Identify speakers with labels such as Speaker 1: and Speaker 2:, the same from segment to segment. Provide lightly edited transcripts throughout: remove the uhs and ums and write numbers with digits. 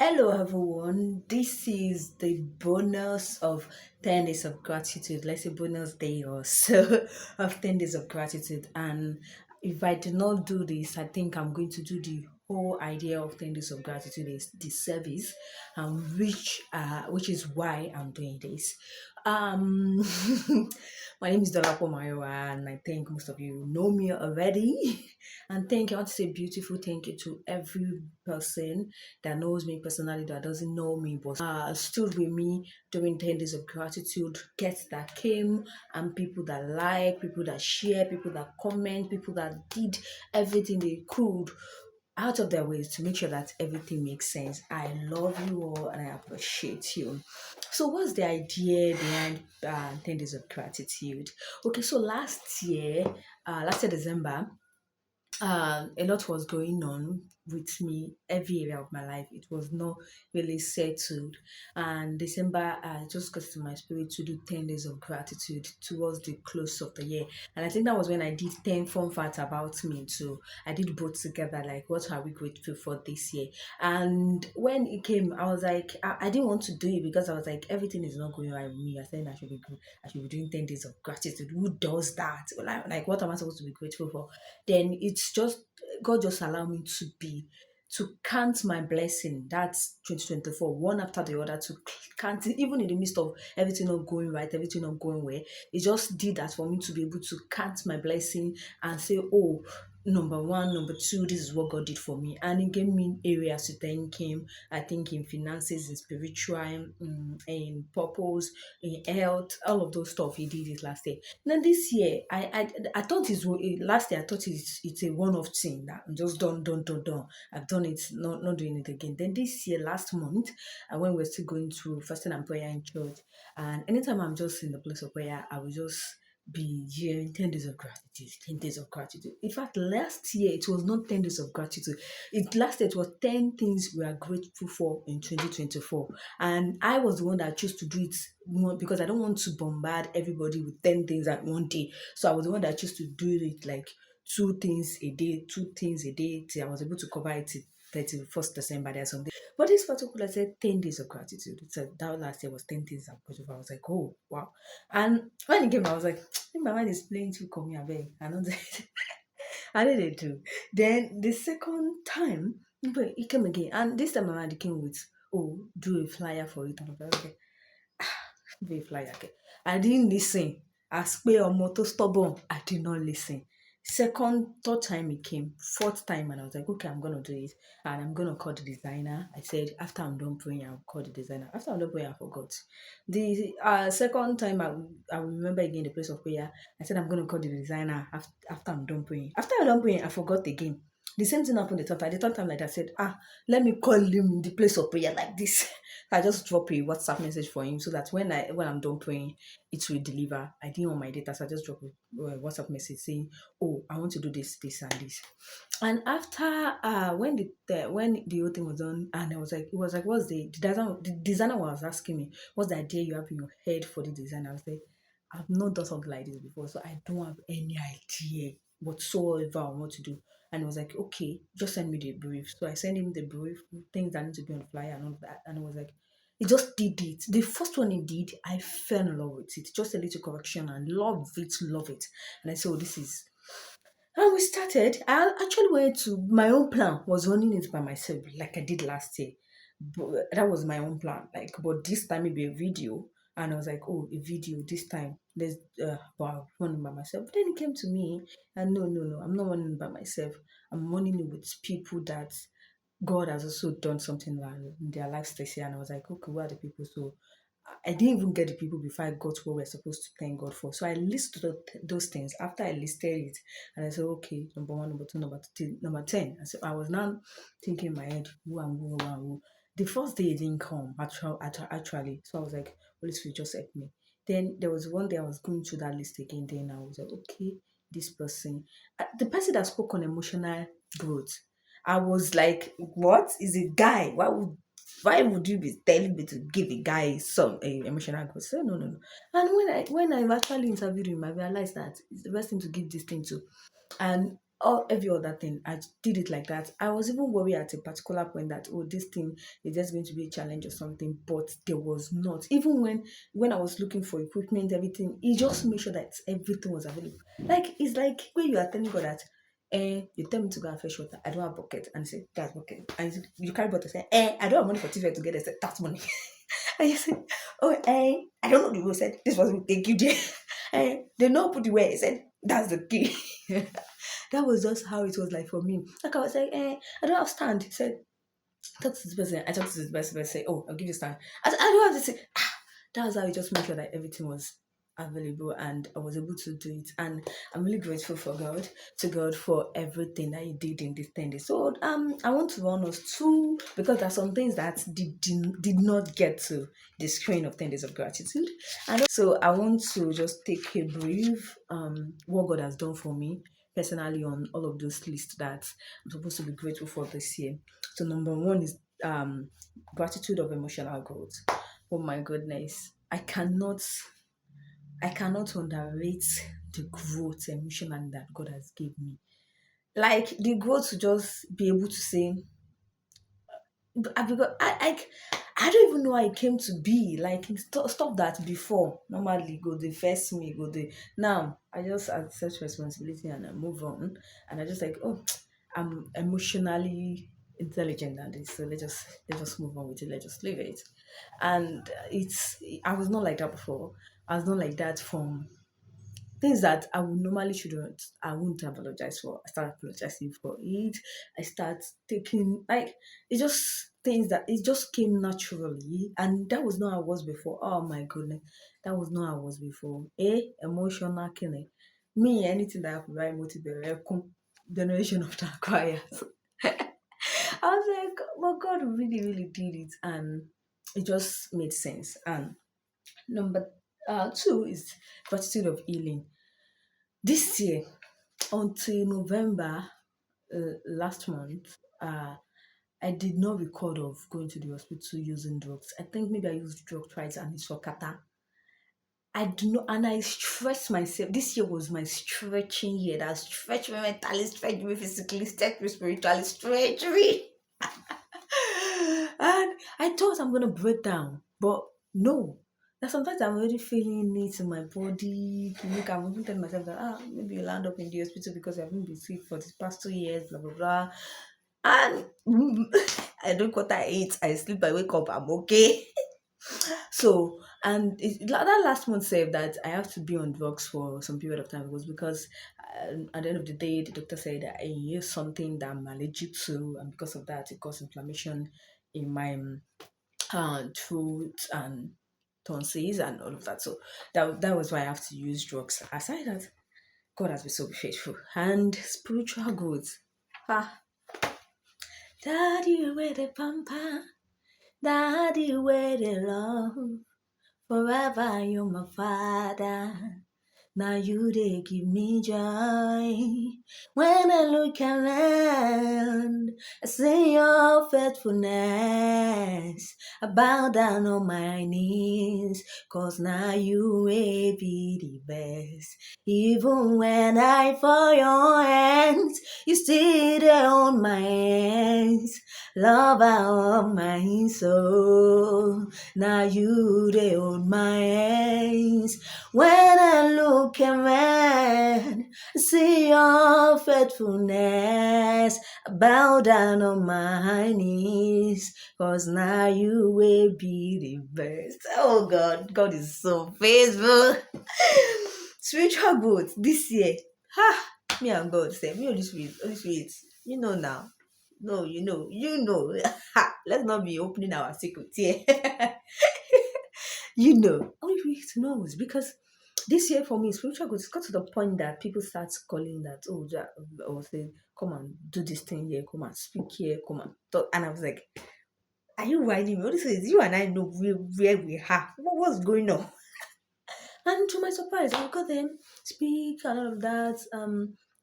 Speaker 1: Hello, everyone. This is the bonus of 10 days of gratitude. Let's say bonus day or so of 10 days of gratitude. And if I do not do this, I think I'm going to do the whole idea of 10 days of gratitude is the service, which is why I'm doing this. Um, my name is Dolapo Mayowa, and I think most of you know me already. And thank you. I want to say beautiful thank you to every person that knows me personally, that doesn't know me, but stood with me during 10 days of gratitude, guests that came, and people that like, people that share, people that comment, people that did everything they could out of their ways to make sure that everything makes sense. I love you all and I appreciate you. So, what's the idea behind 10 days of gratitude? Okay, so last year, December, a lot was going on with me every area of my life. It was not really settled. And December, I just got to my spirit to do 10 days of gratitude towards the close of the year. And I think that was when I did 10 fun facts about me too. I did both together, like, what are we grateful for this year? And when it came, I was like, I didn't want to do it because I was like, everything is not going right with me. I said I should be doing 10 days of gratitude. Who does that? Like, what am I supposed to be grateful for? Then it's just God just allowed me to count my blessing. That's 2024, one after the other, to count it, even in the midst of everything not going right, everything not going well. It just did that for me to be able to count my blessing and say, oh, number one, number two, this is what God did for me. And it gave me areas to thank Him. I think in finances, in spiritual, in purpose, in health, all of those stuff He did it last year. Now this year, I thought last year I thought it's a one-off thing that I'm just done. I've done it, not doing it again. Then this year, last month, when we're still going through fasting and prayer in church, and anytime I'm just in the place of prayer, I will just be hearing 10 days of gratitude, 10 days of gratitude. In fact, last year it was not 10 days of gratitude. Last year it was 10 things we are grateful for in 2024. And I was the one that chose to do it more because I don't want to bombard everybody with 10 things at one day. So I was the one that chose to do it like two things a day till I was able to cover it till 31st December. There's something. But this particular said 10 days of gratitude. It said that last year was 10 things I'm grateful for. I was like, oh wow. And when it came, I was like, my mind is playing too come here, beg. I know that I did it too. Then the second time, but it came again. And this time around it came with, oh, do a flyer for it. And I'm like, okay, do a flyer. Okay. I didn't listen. As pé ọmọ tó stubborn, I did not listen. Third time it came, fourth time, and I was like, okay, I'm gonna do it, and I'm gonna call the designer. I said after I'm done praying, I'll call the designer. After I'm done praying, I forgot. The second time, I remember again the place of prayer. I said I'm gonna call the designer after I'm done praying. After I'm done praying, I forgot again. The same thing happened the third time. The third time, like I said, let me call him in the place of prayer like this. I just drop a WhatsApp message for him so that when I'm done praying, it will deliver. I didn't want my data, so I just drop a WhatsApp message saying, "Oh, I want to do this, this, and this." And after when the whole thing was done, and I was like, it was like, what's the designer was asking me, what's the idea you have in your head for the design? I was like, I've not done something like this before, so I don't have any idea whatsoever on what to do. And he was like, okay, just send me the brief. So I sent him the brief, things that need to be on the flyer and all that. And he was like, he just did it. The first one he did, I fell in love with it. Just a little correction and love it, love it. And I said, oh, this is. And we started. I actually went to my own plan was running it by myself, like I did last year. But that was my own plan. Like, but this time maybe a video. And I was like, oh, a video this time. There's wow, running by myself. But then it came to me, and no, I'm not running by myself. I'm running it with people that God has also done something in their lives this year. And I was like, okay, where are the people? So I didn't even get the people before I got what we're supposed to thank God for. So I listed those things. After I listed it, and I said, okay, number one, number two, number three, number 10. And so I was now thinking in my head, who and who, who and who. The first day it didn't come, actually. So I was like, Holy Spirit, just help me. Then there was one day I was going through that list again. Then I was like, okay, this person. The person that spoke on emotional growth, I was like, what is a guy? Why would you be telling me to give a guy some emotional growth? So no. And when I actually interviewed him, I realized that it's the best thing to give this thing to. And all every other thing, I did it like that. I was even worried at a particular point that, oh, this thing is just going to be a challenge or something, but there was not. Even when I was looking for equipment, everything, he just made sure that everything was available. Like it's like when you are telling God that, you tell me to go and fetch water, I don't have bucket, and you say that's bucket, and you carry bucket, say, I don't have money for TV to get there, say that's money. And you say, oh, I don't know the way. Said this was will take you there. They know put the way. He said that's the key. That was just how it was like for me. Like I was like, I don't have stand. He said, talk to this person. I talked to this person, say, oh, I'll give you stand. I don't have to say, that was how I just made sure that everything was available and I was able to do it. And I'm really grateful for God, to God for everything that He did in this 10 days. So I want to run us through because there are some things that did not get to the screen of 10 days of gratitude. And so I want to just take a brief what God has done for me personally on all of those lists that I'm supposed to be grateful for this year. So number one is gratitude of emotional growth. Oh my goodness. I cannot underrate the growth emotionally that God has given me. Like the growth to just be able to say, because I don't even know how it came to be. Like stuff that before normally go the first me go the now. I just accept responsibility and I move on. And I just like, oh, I'm emotionally intelligent and this, so let's just move on with it. Let's just leave it. And I was not like that before. I was not like that from things that I would normally shouldn't, I wouldn't apologize for. I start apologizing for it. I start taking like it just things that it just came naturally, and that was not how I was before. Oh my goodness, that was not how I was before. Emotional killing me. Anything that I could write motivate generation of the choir. I was like, well, God really, really did it, and it just made sense. And number two is gratitude of healing. This year, until November last month, I did not record of going to the hospital using drugs. I think maybe I used drugs twice and it's for kata. I do not, and I stressed myself. This year was my stretching year. That stretched me mentally, stretched me physically, stretched me spiritually, stretched me. And I thought I'm gonna break down, but no. That sometimes I'm already feeling it in my body. Like I'm even telling myself that maybe you'll land up in the hospital because I've been sick for the past 2 years, blah blah blah. And I drink what I eat, I sleep, I wake up, I'm okay. So, and that last month said that I have to be on drugs for some period of time was because at the end of the day, the doctor said that I use something that I'm allergic to, and because of that, it caused inflammation in my throat and tonsils and all of that. So that was why I have to use drugs. Aside that, God has been so faithful and spiritual growth. Ah, Daddy, where the pampa, Daddy, where the love. Forever you're my father. Now you they give me joy. When I look around, I see your faithfulness. I bow down on my knees, 'cause now you will be the best. Even when I fall your hands, you still there on my hands. Lover of my soul, now you they hold my hands. When I look around, see your faithfulness. I bow down on my knees, 'cause now you will be the best. Oh God, God is so faithful. Spiritual growth this year. Ha! Me and God say, me Holy Spirit, you know now. No, you know. Let's not be opening our secrets here. Only for you to know is because this year for me, spiritual growth, it's got to the point that people start calling that, oh, or say, come and do this thing here, come and speak here, come and talk. And I was like, are you riding me? What is it? You and I know where we are. What's going on? And to my surprise, I got them speak and all of that.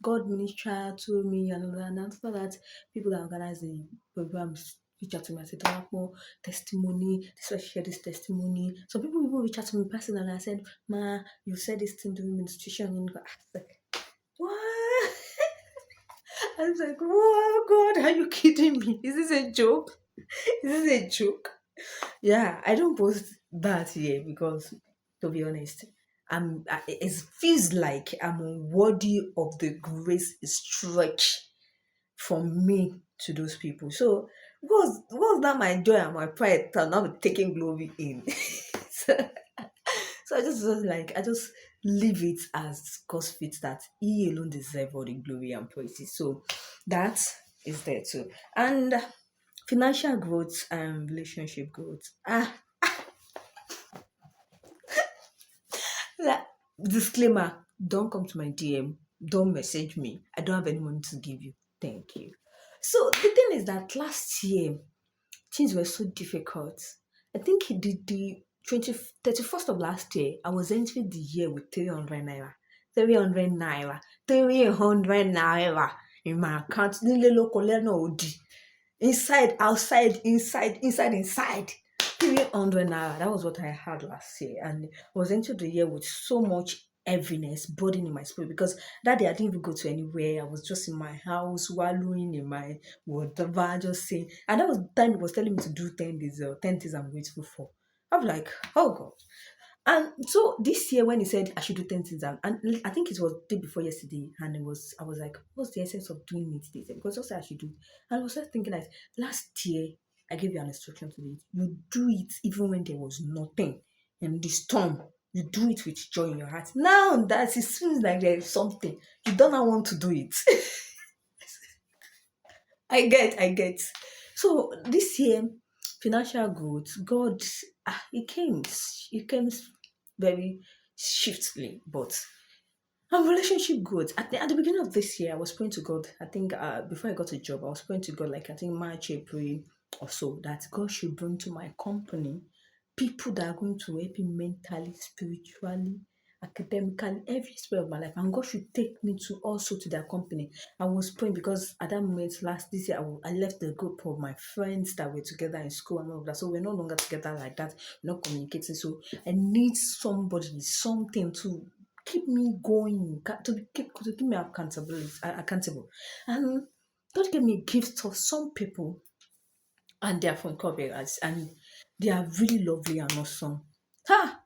Speaker 1: God minister to me and all that. And after that, people that organize the programs reach out to me and said, more testimony, this way share this testimony. Some people even reach out to me personally and said, Ma, you said this thing during ministration. And I was like, what? I was like, oh God, are you kidding me? Is this a joke? Is this a joke? Yeah, I don't post that here because, to be honest, it feels like I'm unworthy of the grace stretch from me to those people. So, what's that my joy and my pride to now be taking glory in? so, so I just was like, I just leave it as God's fit that He alone deserves all the glory and praises. So, that is there too. And financial growth and relationship growth. Like, disclaimer, don't come to my DM, don't message me. I don't have any money to give you. Thank you. So the thing is that last year things were so difficult. I think he did the 31st of last year. I was entering the year with 300 naira. 300 naira. 300 naira in my account. Nílé lóko lẹ́nà odi. Inside, outside, inside. 300 naira. That was what I had last year. And I was into the year with so much heaviness, burden in my spirit because that day I didn't even go to anywhere. I was just in my house, wallowing in my whatever, just saying. And that was the time he was telling me to do 10 days, 10 things I'm grateful for. I'm like, oh God. And so this year when he said I should do 10 things, and I think it was the day before yesterday, and I was like, what's the essence of doing it this year? Because also I should do. And I was just thinking like last year I gave you an instruction to do it. You do it even when there was nothing in the storm. You do it with joy in your heart. Now that it seems like there is something, you don't now want to do it. I get. So this year, financial growth, God, it came very shiftly, but and relationship growth. At the beginning of this year, I was praying to God. I think before I got a job, I was praying to God, like I think March, April or so, that God should bring to my company people that are going to help me mentally, spiritually, academically, every sphere of my life. And God should take me to also to their company. I was praying because at that moment this year, I left the group of my friends that were together in school and all of that. So we're no longer together like that. We're not communicating. So I need somebody, something to keep me going, to keep me accountable. And God gave me gifts of some people, and they are from Koberas, and they are really lovely and awesome. Ha!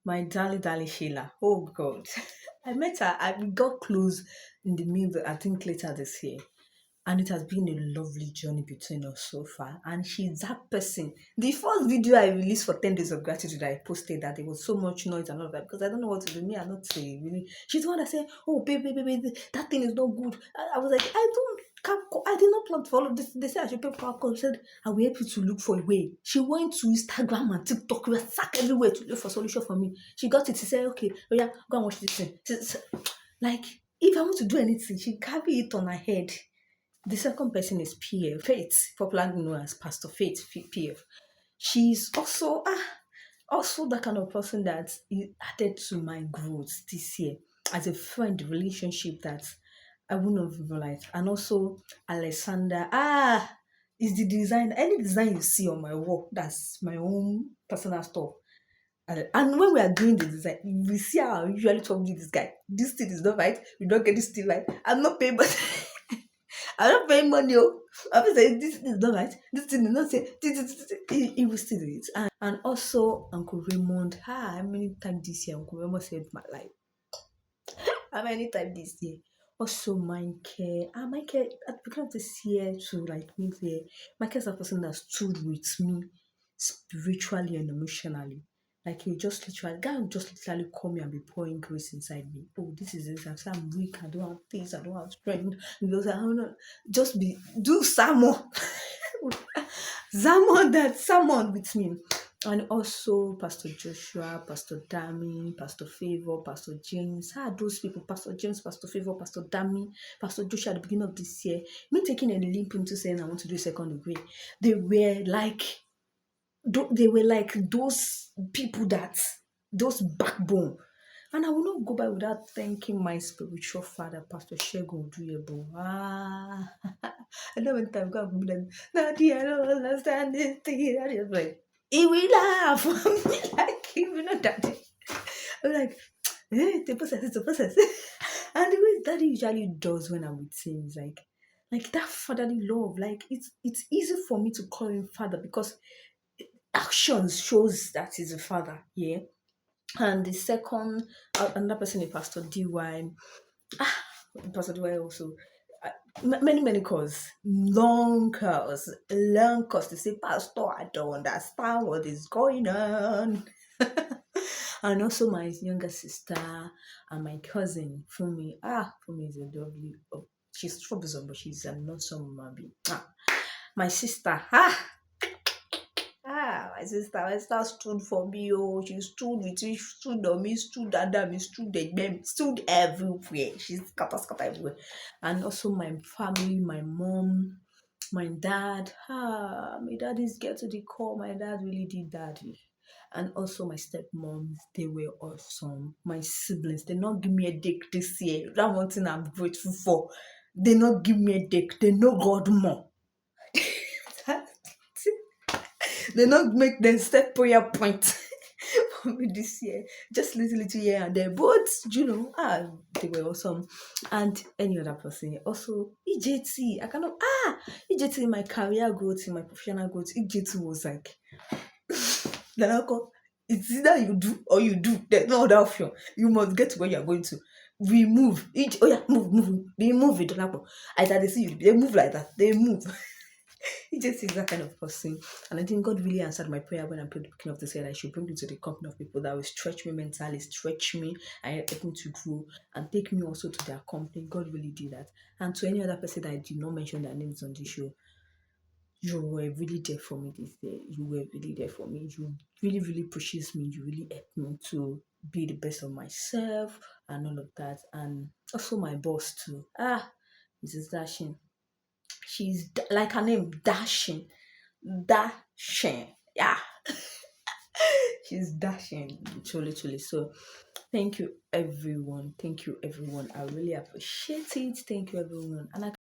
Speaker 1: My darling Sheila. Oh God. I met her, we got close in the middle, I think later this year. And it has been a lovely journey between us so far. And she's that person. The first video I released for 10 days of gratitude, I posted that there was so much noise and all that because I don't know what to do. Me, I'm not saying really. She's the one that said, oh, baby, that thing is not good. I was like, I did not plan to follow this. They said I should pay for alcohol. She said, I will help you to look for a way. She went to Instagram and TikTok, sack everywhere to look for solution for me. She got it. She said, okay, oh yeah, go and watch this thing. Like, if I want to do anything, she carry it on her head. The second person is PF, Faith, popularly known as Pastor Faith, PF. She's also that kind of person that added to my growth this year as a friend relationship that I wouldn't have realized. And also Alexander, is the design, any design you see on my wall, that's my own personal stuff. And when we are doing the design, we see how I usually talk to this guy. This thing is not right. We don't get this thing right. I'm not paying, but I'm not paying money. I'm saying this is not right. This thing is not saying. He will still do it. And also Uncle Raymond. How many times this year Uncle Raymond saved my life? How many times this year? Also Michael. Michael at the beginning of this year to like mid-year. Michael's a person that stood with me spiritually and emotionally. Like he just literally, guy would just literally call me and be pouring grace inside me. Oh, this is this. I'm weak. I don't have this. I don't have strength. And he was like, oh no, just do sermon, sermon with me. And also Pastor Joshua, Pastor Dami, Pastor Favor, Pastor James. Those people, Pastor James, Pastor Favor, Pastor Dami, Pastor Joshua at the beginning of this year, me taking a leap into saying I want to do a second degree. They were like those people those backbone. And I will not go by without thanking my spiritual father, Pastor Shegun Duyebo. I know when time God be like, Daddy, I don't understand this thing. Daddy was like, he will laugh. Like, even know Daddy. I'm like, it's a process. And the way Daddy usually does when I'm with him is like, like that fatherly love. Like it's easy for me to call him father because actions shows that he's a father. Yeah. And the second, another person is Pastor DY. Pastor DY also. Many calls, long calls to say, Pastor, I don't understand what is going on. And also my younger sister and my cousin Fumi. Fumi is a lovely. Oh, she's troublesome, but she's not some maybe. My sister. My sister stood for me. Oh, she stood with me, stood on me, stood under me, stood again, stood everywhere. She's scatter everywhere. And also my family, my mom, my dad. My dad is get to the core. My dad really did daddy. And also my stepmoms, they were awesome. My siblings, they not give me a dick this year. That one thing I'm grateful for. They not give me a dick. They know God more. They not make them set prayer point for me this year. Just little here and there. But they were awesome. And any other person. Also, EJT. I cannot EJT in my career growth, in my professional growth, EJT was like then I call it's either you do or you do. There's no other option. You must get to where you're going to. We move. Move. They move it. Either they see you, they move like that. They move. He just is that kind of person. And I think God really answered my prayer when I prayed the beginning of this year that I should bring me to the company of people that will stretch me mentally, stretch me, and help me to grow and take me also to their company. God really did that. And to any other person that I did not mention their names on this show, you were really there for me this day. You were really there for me. You really, really pushes me. You really helped me to be the best of myself and all of that. And also my boss too. Mrs. Dashin. She's like her name, Dashing. Dashing. Yeah. She's dashing. Truly. So thank you everyone. Thank you everyone. I really appreciate it. Thank you everyone. And I